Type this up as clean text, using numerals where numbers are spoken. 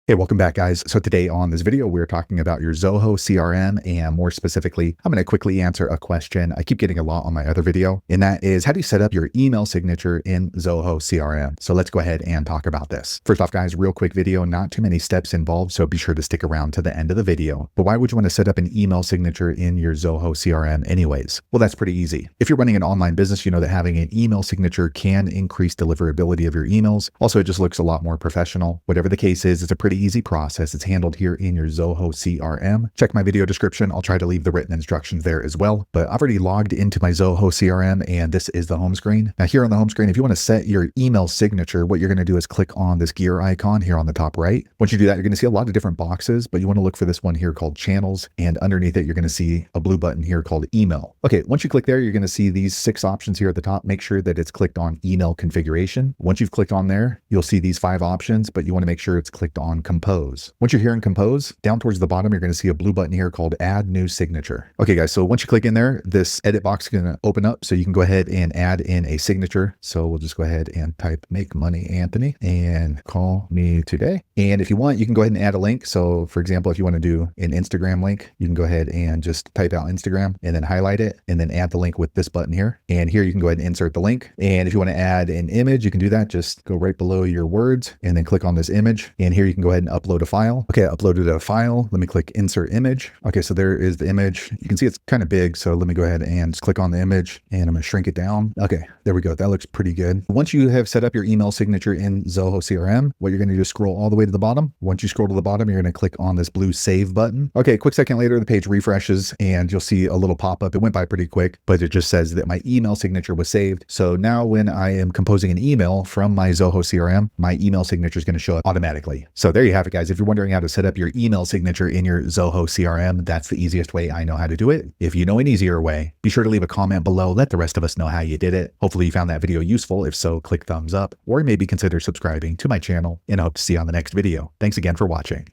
Hey, welcome back, guys. So today on this video, we're talking about your Zoho CRM, and more specifically, I'm going to quickly answer a question I keep getting a lot on my other video, and that is, how do you set up your email signature in Zoho CRM? So let's go ahead and talk about this. First off, guys, real quick video, not too many steps involved, so be sure to stick around to the end of the video. But why would you want to set up an email signature in your Zoho CRM anyways? Well, that's pretty easy. If you're running an online business, you know that having an email signature can increase deliverability of your emails. Also, it just looks a lot more professional. Whatever the case is, it's a pretty easy process. It's handled here in your Zoho CRM. Check my video description. I'll try to leave the written instructions there as well. But I've already logged into my Zoho CRM, and this is the home screen. Now here on the home screen, if you want to set your email signature, what you're going to do is click on this gear icon here on the top right. Once you do that, you're going to see a lot of different boxes, but you want to look for this one here called channels, and underneath it, you're going to see a blue button here called email. Okay, once you click there, you're going to see these 6 options here at the top. Make sure that it's clicked on email configuration. Once you've clicked on there, you'll see these 5 options, but you want to make sure it's clicked on compose. Once you're here in compose, down towards the bottom, you're going to see a blue button here called add new signature. Okay, guys, so once you click in there, this edit box is going to open up, so you can go ahead and add in a signature. So we'll just go ahead and type make money Anthony and call me today. And if you want, you can go ahead and add a link. So for example, if you want to do an Instagram link, you can go ahead and just type out Instagram and then highlight it and then add the link with this button here. And here you can go ahead and insert the link. And if you want to add an image, you can do that. Just go right below your words and then click on this image. And here you can go ahead and upload a file. Okay, I uploaded a file. Let me click insert image. Okay, so there is the image. You can see it's kind of big. So let me go ahead and just click on the image and I'm going to shrink it down. Okay, there we go. That looks pretty good. Once you have set up your email signature in Zoho CRM, what you're going to do is scroll all the way to the bottom. Once you scroll to the bottom, you're going to click on this blue save button. Okay, a quick second later, the page refreshes and you'll see a little pop-up. It went by pretty quick, but it just says that my email signature was saved. So now when I am composing an email from my Zoho CRM, my email signature is going to show up automatically. So there you have it, guys. If you're wondering how to set up your email signature in your Zoho CRM, that's the easiest way I know how to do it. If you know an easier way, be sure to leave a comment below. Let the rest of us know how you did it. Hopefully you found that video useful. If so, click thumbs up or maybe consider subscribing to my channel, and I hope to see you on the next video. Thanks again for watching.